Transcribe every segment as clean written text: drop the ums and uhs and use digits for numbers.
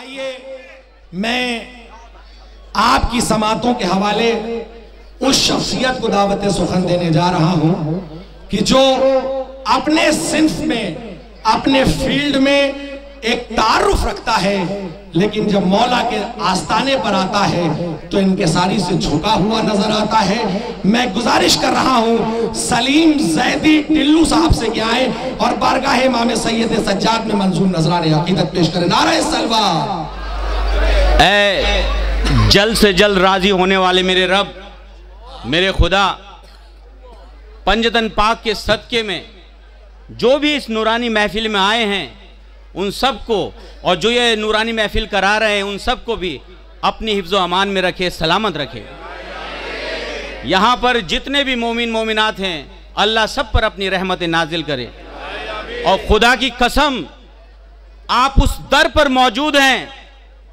आइए मैं आपकी समातों के हवाले उस शख्सियत को दावत सुखन देने जा रहा हूं कि जो अपने सिंफ में अपने फील्ड में एक तारुफ रखता है, लेकिन जब मौला के आस्ताने पर आता है तो इनके सारी से झुका हुआ नजर आता है। मैं गुजारिश कर रहा हूं सलीम जैदी टिल्लू साहब से क्या आए और बारगाह इमाम सैयद सज्जाद में मंजूर नजराने अकीदत पेश करें। नारे सलवा। ऐ जल्द से जल्द राजी होने वाले मेरे रब, मेरे खुदा, पंजतन पाक के सदके में जो भी इस नूरानी महफिल में आए हैं उन सब को, और जो ये नूरानी महफिल करा रहे हैं उन सब को भी अपनी हिफ्ज़ो अमान में रखे, सलामत रखे। यहाँ पर जितने भी मोमिन मोमिनात हैं अल्लाह सब पर अपनी रहमत नाजिल करे। और खुदा की कसम आप उस दर पर मौजूद हैं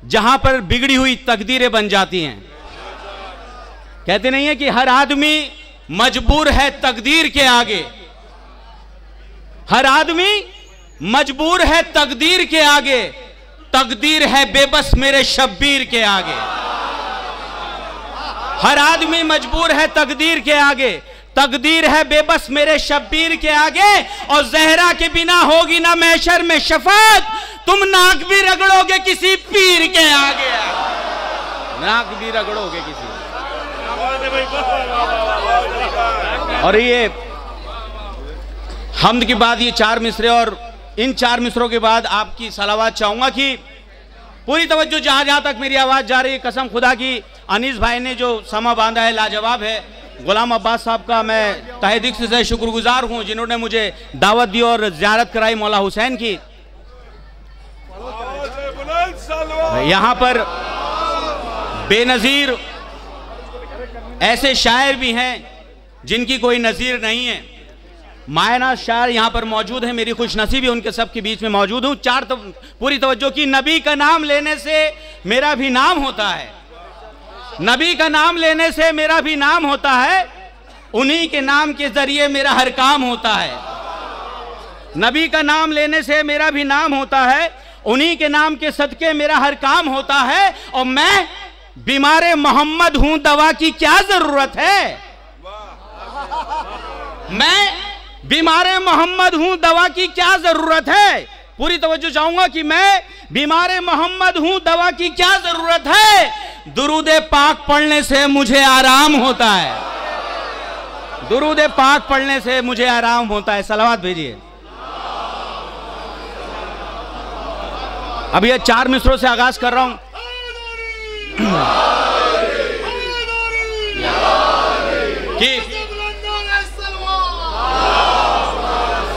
जहाँ पर बिगड़ी हुई तकदीरें बन जाती हैं। कहते नहीं है कि हर आदमी मजबूर है तकदीर के आगे, हर आदमी मजबूर है तकदीर के आगे, तकदीर है बेबस मेरे शब्बीर के आगे। हर आदमी मजबूर है तकदीर के आगे, तकदीर है बेबस मेरे शब्बीर के आगे। और जहरा के बिना होगी ना महशर में शफात, तुम नाक भी रगड़ोगे किसी पीर के आगे, नाक भी रगड़ोगे किसी। और ये हम्द के बाद ये चार मिसरे, और इन चार मिसरों के बाद आपकी सलावत चाहूंगा कि पूरी तवज्जो जहां जहां तक मेरी आवाज जा रही है, कसम खुदा की अनीस भाई ने जो समा बांधा है लाजवाब है। गुलाम अब्बास साहब का मैं तहे दिल से शुक्रगुजार हूं जिन्होंने मुझे दावत दी और ज़ियारत कराई मौला हुसैन की। यहां पर बेनज़ीर ऐसे शायर भी हैं जिनकी कोई नज़ीर नहीं है। मायना शायर यहाँ पर मौजूद है, मेरी खुशनसीबी उनके सब के बीच में मौजूद हूँ। पूरी तवज्जो की, नबी का नाम लेने से मेरा भी नाम होता है, नबी का नाम लेने से मेरा भी नाम होता है, उन्हीं के नाम के जरिए मेरा हर काम होता है। नबी का नाम लेने से मेरा भी नाम होता है, उन्हीं के नाम के सदके मेरा हर काम होता है। और मैं बीमारे मोहम्मद हूं, दवा की क्या जरूरत है। मैं बीमारे मोहम्मद हूं, दवा की क्या जरूरत है। पूरी तवज्जो चाहूंगा कि मैं बीमारे मोहम्मद हूं, दवा की क्या जरूरत है। दुरूद पाक पढ़ने से मुझे आराम होता है, दुरूद पाक पढ़ने से मुझे आराम होता है। सलावत भेजिए। अब ये चार मिसरों से आगाज कर रहा हूं। कि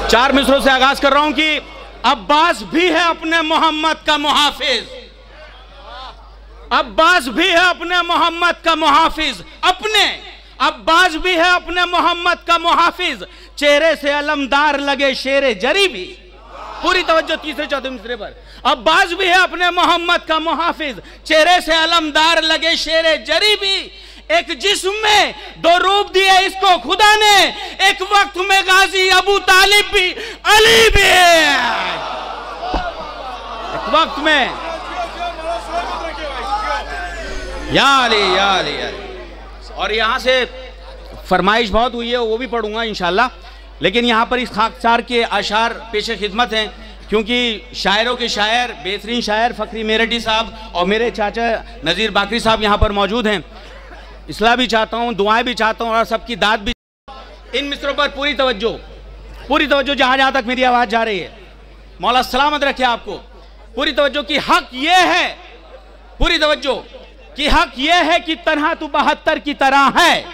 चार मिसरों से आगाज कर रहा हूं कि अब्बास भी है अपने मोहम्मद का मुहाफिज, अब्बास भी है अपने मोहम्मद का मुहाफिज, अपने अब्बास भी है अपने मोहम्मद का मुहाफिज। चेहरे से अलमदार लगे शेरे जरी भी। पूरी तवज्जो तीसरे चौथे मिसरे पर। अब्बास भी है अपने मोहम्मद का मुहाफिज, चेहरे से अलमदार लगे शेरे जरी भी। एक जिस्म में दो रूप दिए इसको खुदा ने, एक वक्त में गाजी अबू तालिब भी, अली भी, एक वक्त में या अली या अली या अली। और यहां से फरमाइश बहुत हुई है, वो भी पढ़ूंगा इंशाल्लाह। लेकिन यहां पर इस खाकसार के अशार पेश खिदमत हैं, क्योंकि शायरों के शायर, बेहतरीन शायर फकरी मेरठी साहब और मेरे चाचा नज़ीर बाकरी साहब यहाँ पर मौजूद हैं। इसलाह भी चाहता हूँ, दुआएं भी चाहता हूँ और सबकी दाद भी। इन मिसरों पर पूरी तवज्जो जहाँ जहाँ तक मेरी आवाज़ जा रही है, मौला सलामत रखे आपको। पूरी तवज्जो की हक ये है, पूरी तवज्जो की हक ये है कि तन्हा तू 72 की तरह है।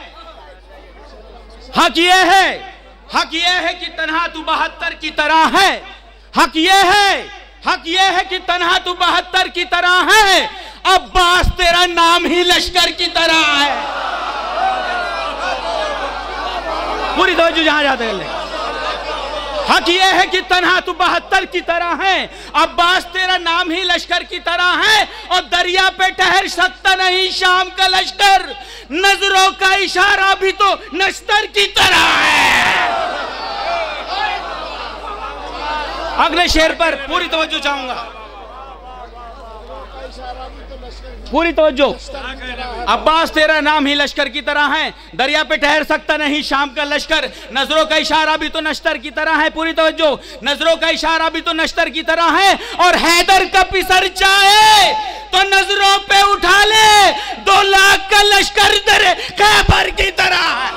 हक ये है, हक ये है कि तन्हा तू 72 की तरह है। हक ये है, हक ये है कि तन्हा तू 72 की तरह है। अब्बास तेरा नाम ही लश्कर की तरह है। पूरी तवज्जो जहां जाते हैं। हक ये है कि तन्हा तू 72 की तरह है, अब्बास तेरा नाम ही लश्कर की तरह है। और दरिया पे ठहर सकता नहीं शाम का लश्कर, नजरों का इशारा भी तो नश्तर की तरह है। अगले शेर पर पूरी तवज्जो चाहूंगा। पूरी तवज्जो। अब्बास तेरा नाम ही लश्कर की तरह है, दरिया पे ठहर सकता नहीं शाम का लश्कर, नजरों का इशारा भी तो नश्तर की तरह है। पूरी तवज्जो। नजरों का इशारा भी तो नश्तर की तरह है, और हैदर का पिसर चाहे तो नजरों पे उठा ले, 2 लाख का लश्कर दरे खैबर की तरह है।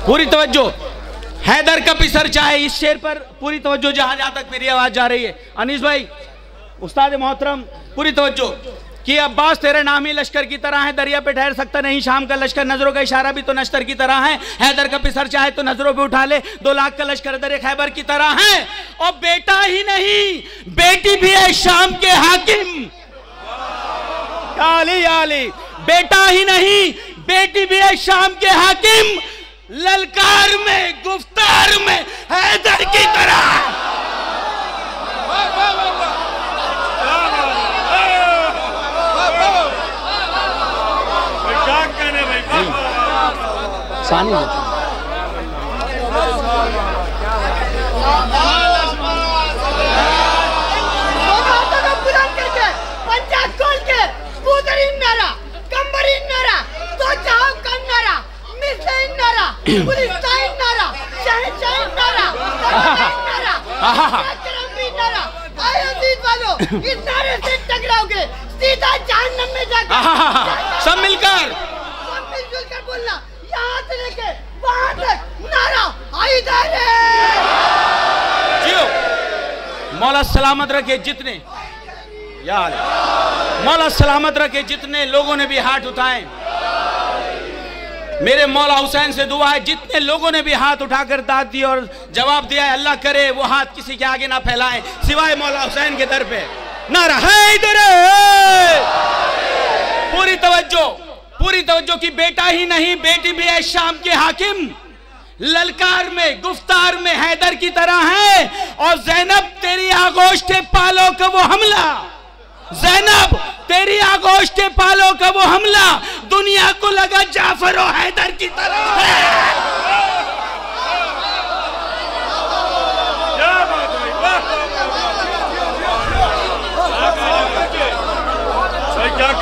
पूरी तवज्जो। हैदर का पिसर चाहे, इस शेर पर पूरी तवज्जो, जहां जहां तक मेरी आवाज जा रही है। अनीस भाई, उस्ताद मोहतरम, पूरी तवज्जो कि अब्बास तेरा नाम ही लश्कर की तरह है, दरिया पे ठहर सकता नहीं शाम का लश्कर, नजरों का इशारा भी तो नश्तर की तरह है। हैदर का पिसर चाहे तो नजरों पे उठा ले, 2 लाख का लश्कर दरे खैबर की तरह है। और बेटा ही नहीं बेटी भी है शाम के हाकिम। आली आली। बेटा ही नहीं बेटी भी है शाम के हाकिम, ललकार में गुफ्तार में हैदर की तरह। सानी इस नारे से टकराओगे सीधा जहन्नम में जाकर सब मिलकर बोलना, यहाँ से लेके वहाँ तक नारा हैदर जियो। मौला सलामत रखे जितने, यार मौला सलामत रखे जितने लोगों ने भी हाथ उठाए। मेरे मौला हुसैन से दुआ है जितने लोगों ने भी हाथ उठाकर दाद दी और जवाब दिया है, अल्लाह करे वो हाथ किसी के आगे ना फैलाएं सिवाय मौला हुसैन के दर पे। नारा हैदर। पूरी तवज्जो कि बेटा ही नहीं बेटी भी है शाम के हाकिम, ललकार में गुफ्तार में हैदर की तरह है। और ज़ैनब तेरी आगोश के पालों का वो हमला, ज़ैनब तेरी आगोश के पालों का वो हमला दुनिया को लगा जाफर और हैदर की तरह है।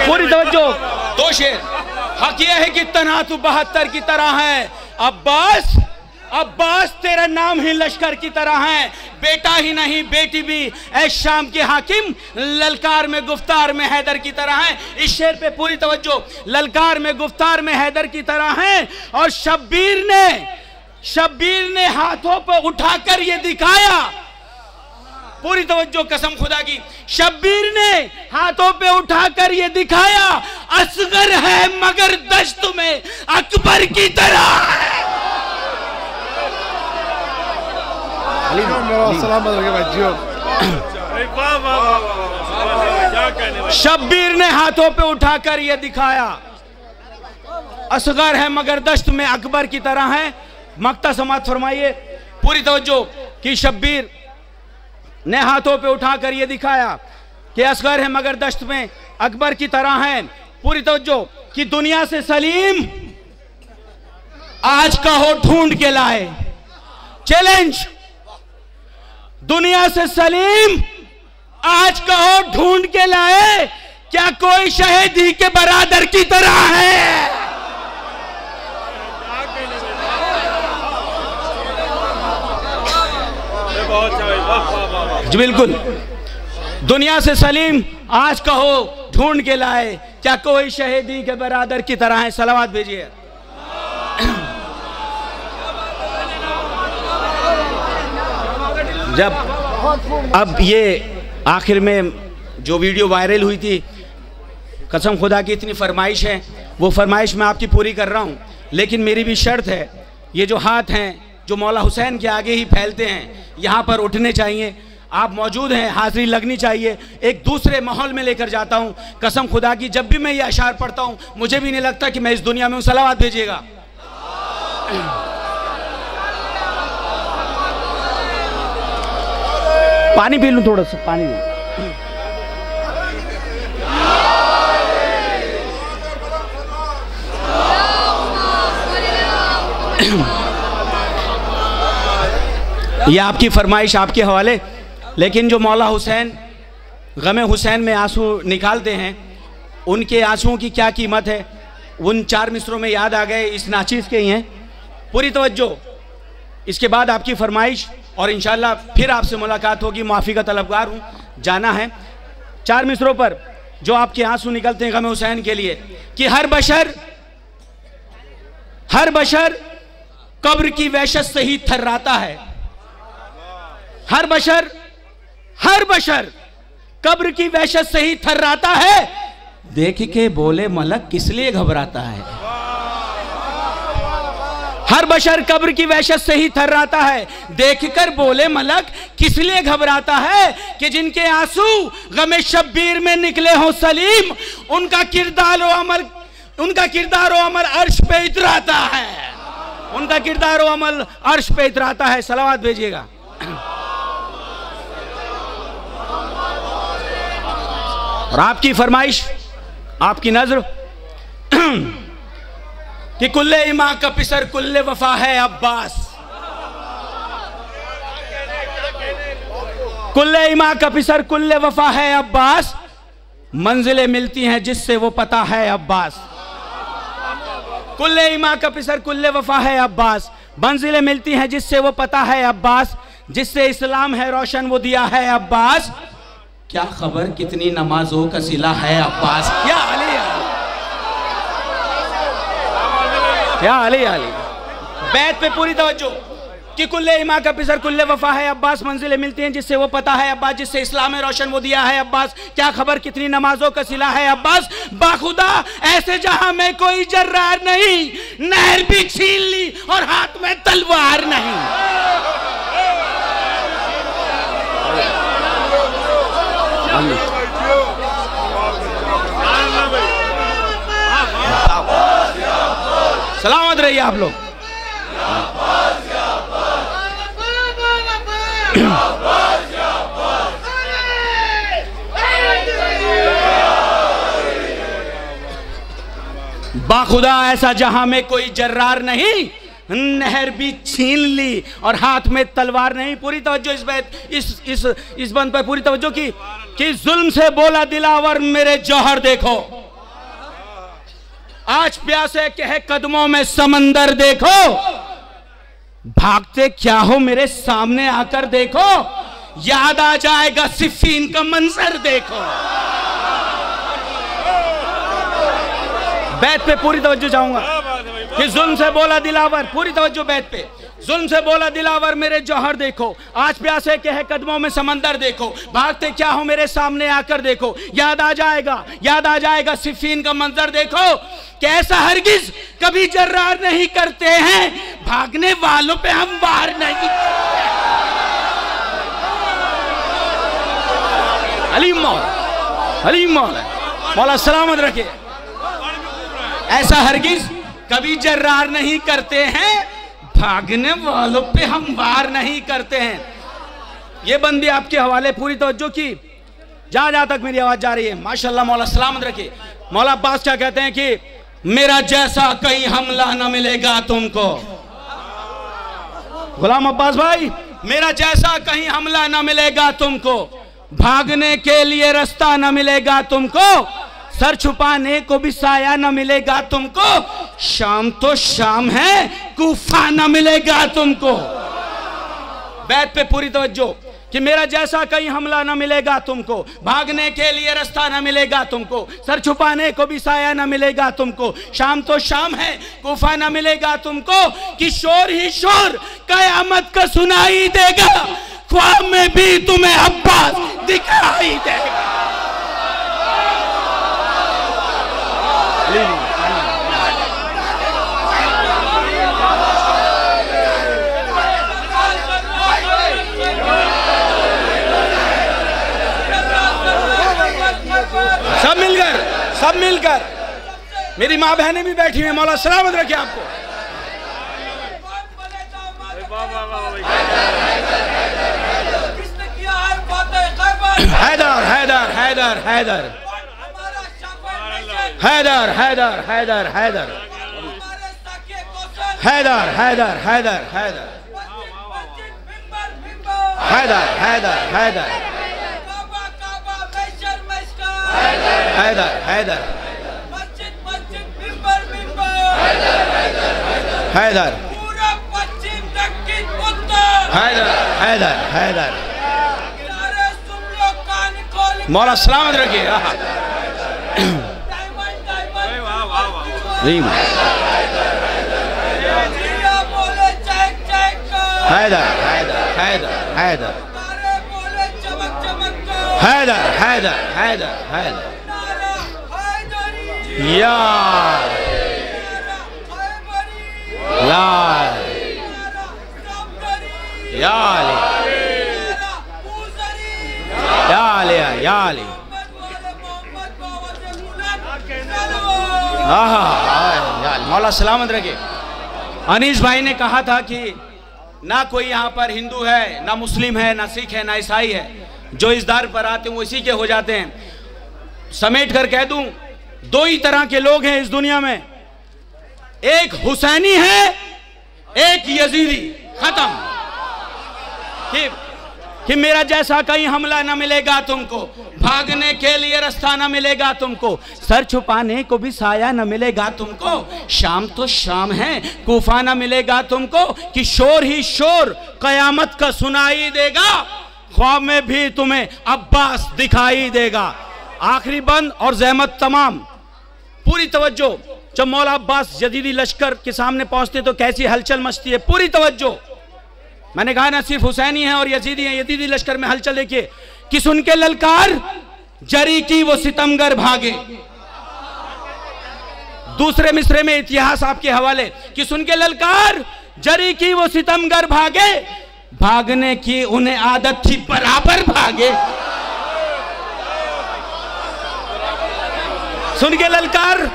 पूरी तवज्जो। 2 शेर। हक यह है कि तनातु 72 की तरह है। अब्बास तेरा नाम ही लश्कर की तरह है, बेटा ही नहीं बेटी भी ऐ शाम के हाकिम, ललकार में गुफ्तार में हैदर की तरह है। इस शेर पे पूरी तवज्जो। ललकार में गुफ्तार में हैदर की तरह है। और शब्बीर ने हाथों पर उठाकर ये दिखाया। पूरी तवज्जो कसम खुदा की। शब्बीर ने हाथों पे उठाकर ये दिखाया, असगर है मगर दश्त में अकबर की तरह है। शब्बीर ने हाथों पे उठाकर यह दिखाया, असगर है मगर दश्त में अकबर की तरह है। मक्ता समात फरमाइए। पूरी तवज्जो कि शब्बीर ने हाथों पे उठाकर यह दिखाया कि असगर है मगर दश्त में अकबर की तरह है। पूरी तवज्जो कि दुनिया से सलीम आज कहो ढूंढ के लाए। चैलेंज, दुनिया से सलीम आज कहो ढूंढ के लाए, क्या कोई शहीदी के बरादर की तरह है। जी बिल्कुल। दुनिया से सलीम आज कहो ढूंढ के लाए, क्या कोई शहीदी के बरादर की तरह है। सलावत भेजिए। जब अब ये आखिर में जो वीडियो वायरल हुई थी, कसम खुदा की इतनी फरमाइश है, वो फरमाइश मैं आपकी पूरी कर रहा हूँ, लेकिन मेरी भी शर्त है, ये जो हाथ हैं जो मौला हुसैन के आगे ही फैलते हैं, यहाँ पर उठने चाहिए। आप मौजूद हैं, हाजिरी लगनी चाहिए। एक दूसरे माहौल में लेकर जाता हूँ। कसम खुदा की जब भी मैं ये अशार पढ़ता हूँ मुझे भी नहीं लगता कि मैं इस दुनिया में हूँ। सलावत भेजिएगा। पानी पी लूँ, थोड़ा सा पानी लूँ। ये आपकी फरमाइश आपके हवाले। लेकिन जो मौला हुसैन गमे हुसैन में आंसू निकालते हैं, उनके आंसुओं की क्या कीमत है, उन 4 मिसरों में याद आ गए, इस नाचीज़ के ही हैं। पूरी तवज्जो। इसके बाद आपकी फरमाइश और इंशाअल्लाह फिर आपसे मुलाकात होगी। माफ़ी का तलबगार हूँ, जाना है। 4 मिसरों पर जो आपके आंसू निकलते हैं गमे हुसैन के लिए कि हर बशर कब्र की वहशत से ही थर्राता है। हर बशर कब्र की वहशत से ही थर्राता है। देख के बोले मलक किस लिए घबराता है। हर बशर कब्र की वहशत से ही थर्राता है। देखकर बोले मलक किस लिए घबराता है कि जिनके आंसू गमे शब्बीर में निकले हों सलीम, उनका किरदार व अमल अर्श पे इतराता है। उनका किरदार व अमल अर्श पे इतराता है। सलावत भेजिएगा। और आपकी फरमाइश, आपकी नजर कि कुल्ले इमा का पिसर कुल्ले वफा है अब्बास। कुल्ले इमा का पिसर कुल्ले वफा है अब्बास, मंजिलें मिलती हैं जिससे वो पता है अब्बास। कुल्ले इमा का पिसर कुल्ले वफा है अब्बास, मंजिलें मिलती हैं जिससे वो पता है अब्बास। जिससे इस्लाम है रोशन वो दिया है अब्बास। क्या खबर कितनी नमाजों का सिला है अब्बास। या अली बैत पे पूरी तवज्जो कि कुल्ले इमा का पिसर कुल्ले वफा है अब्बास, मंजिलें मिलती हैं जिससे वो पता है अब्बास। जिससे इस्लाम है रोशन वो दिया है अब्बास। क्या खबर कितनी नमाजों का सिला है अब्बास। बाखुदा ऐसे जहां में कोई जर्रार नहीं, नहर भी छीन ली और हाथ में तलवार नहीं। सलामत रहिए आप लोग। बाखुदा ऐसा जहां में कोई जर्रार नहीं, नहर भी छीन ली और हाथ में तलवार नहीं। पूरी तवज्जो इस बंद पर पूरी तवज्जो की कि जुल्म से बोला दिलावर मेरे जौहर देखो, आज प्यासे के है कदमों में समंदर देखो, भागते क्या हो मेरे सामने आकर देखो, याद आ जाएगा सिफीन का मंजर देखो। बैत पे पूरी तवज्जो चाहूंगा कि जुल्म से बोला दिलावर, पूरी तवज्जो बैत पे, जुल्म से बोला दिलावर मेरे जौहर देखो, आज प्यासे के है कदमों में समंदर देखो, भागते क्या हो मेरे सामने आकर देखो, याद आ जाएगा सिफीन का मंजर देखो। कैसा हरगिज कभी जर्रार नहीं करते हैं, भागने वालों पे हम वार नहीं। हलीम मौला सलामत रखे। ऐसा हरगिज कभी जर्रार नहीं करते हैं, भागने वालों पे हम वार नहीं करते हैं। ये बंदी आपके हवाले। पूरी तवज्जो की, जहां तक मेरी आवाज जा रही है। माशाल्लाह मौला सलामत रखे। मौला अब्बास क्या कहते हैं कि मेरा जैसा कहीं हमला न मिलेगा तुमको। गुलाम अब्बास भाई, मेरा जैसा कहीं हमला न मिलेगा तुमको, भागने के लिए रास्ता न मिलेगा तुमको, सर छुपाने को भी साया न मिलेगा तुमको, शाम तो शाम है कूफा न मिलेगा तुमको। बैत पे पूरी तवज्जो कि मेरा जैसा कहीं हमला न मिलेगा तुमको, भागने के लिए रास्ता न मिलेगा तुमको, सर छुपाने को भी साया न मिलेगा तुमको, शाम तो शाम है कूफा न मिलेगा तुमको, कि शोर ही शोर कयामत का सुनाई देगा, ख्वाब में भी तुम्हें अब्बास दिखाई देगा। सब मिलकर मेरी माँ बहनें भी बैठी हुई हैं। मौला सलामत रखे आपको। हैदर हैदर हैदर हैदर हैदर हैदर हैदर हैदर हैदर हैदर हैदर हैदर हैदर हैदर हैदर हैदर हैदर हैदर हैदर हैदर हैदर मौला सलामत रखिए। हैदर हैदर हैदर हैदर हैदर हैदर हैदर हैदर या मौला सलामत रखे। अनीस भाई ने कहा था कि ना कोई यहाँ पर हिंदू है, ना मुस्लिम है, ना सिख है, ना ईसाई है, जो इस दर पर आते हैं वो इसी के हो जाते हैं। समेट कर कह दूं, दो ही तरह के लोग हैं इस दुनिया में, एक हुसैनी है, एक यजीदी। खत्म। कि मेरा जैसा कहीं हमला न मिलेगा तुमको, भागने के लिए रास्ता न मिलेगा तुमको, सर छुपाने को भी साया न मिलेगा तुमको, शाम तो शाम है कूफा न मिलेगा तुमको, कि शोर ही शोर कयामत का सुनाई देगा, ख्वाब में भी तुम्हें अब्बास दिखाई देगा। आखिरी बंद और जहमत तमाम, पूरी तवज्जो। जब मौला अब्बास यजीदी लश्कर के सामने पहुंचते तो कैसी हलचल मचती है, पूरी तवज्जो। मैंने कहा ना सिर्फ हुसैनी है और यजीदी है, यजीदी लश्कर में हलचल देखिए कि सुन के ललकार जरी की वो सितमगर भागे। दूसरे मिसरे में इतिहास आपके हवाले कि सुन के ललकार जरी की वो सितमगर भागे, भागने की उन्हें आदत थी बराबर भागे। सुन के ललकार,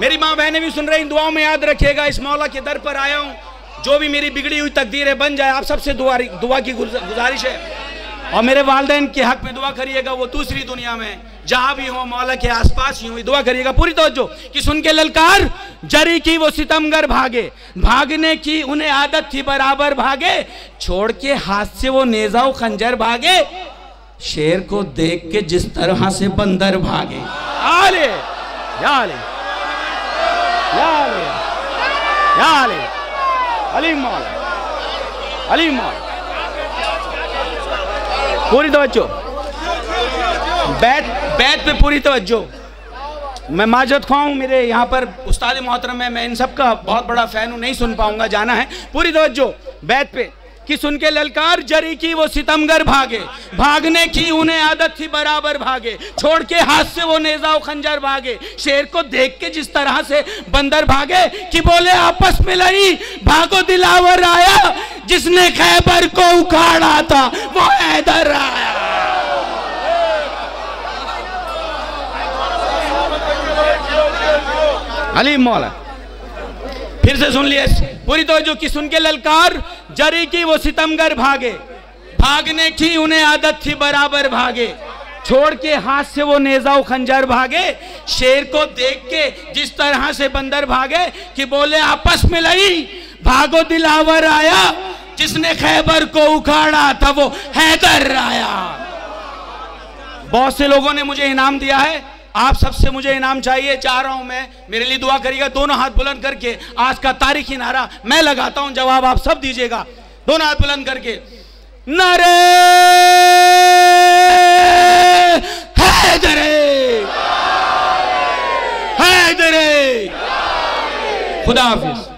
मेरी माँ बहनें भी सुन रही, दुआओं में याद रखिएगा। इस मौला के दर पर आया हूं, जो भी मेरी बिगड़ी हुई तकदीरें बन जाए, आप सबसे दुआ की गुजारिश है। और मेरे वालिदैन के हक में दुआ करिएगा, वो दूसरी दुनिया में जहां भी हो, मौला के आसपास ही हो, दुआ करिएगा पूरी तवज्जो कि सुन के ललकार जरी की वो सितमगर भागे, भागने की उन्हें आदत थी बराबर भागे, छोड़ के हाथ से वो नेजा व खंजर भागे, शेर को देख के जिस तरह से बंदर भागे। आले या आले या आले या आले अली मौला, अली मौला। पूरी तवज्जो, बैत पे पूरी तवज्जो। मैं माजरत ख्वाह हूँ, मेरे यहाँ पर उस्ताद मोहतरम है, मैं इन सब का बहुत बड़ा फैन हूँ, नहीं सुन पाऊंगा, जाना है। पूरी तवज्जो बैत पे कि सुन के ललकार जरी की वो सितमगर भागे, भागने की उन्हें आदत थी बराबर भागे, छोड़ के हाथ से वो नेजा व खंजर भागे, शेर को देख के जिस तरह से बंदर भागे, कि बोले आपस में लड़ी भागो दिलावर आया, जिसने खैबर को उखाड़ा था वो हैदर आया। अली मौला, फिर से सुन लिया पूरी तवज्जो कि सुन के ललकार जरी की वो सितमगर भागे, भागने की उन्हें आदत थी बराबर भागे, छोड़ के हाथ से वो नेजा व खंजर भागे, शेर को देख के जिस तरह से बंदर भागे, कि बोले आपस में लड़ी भागो दिलावर आया, जिसने खैबर को उखाड़ा था वो हैदर आया। बहुत से लोगों ने मुझे इनाम दिया है, आप सबसे मुझे इनाम चाहिए, चाह रहा हूं मैं, मेरे लिए दुआ करिएगा। दोनों हाथ बुलंद करके आज का तारीखी नारा मैं लगाता हूं, जवाब आप सब दीजिएगा, दोनों हाथ बुलंद करके। नारे हैदरे हैदरे। खुदा हाफिज।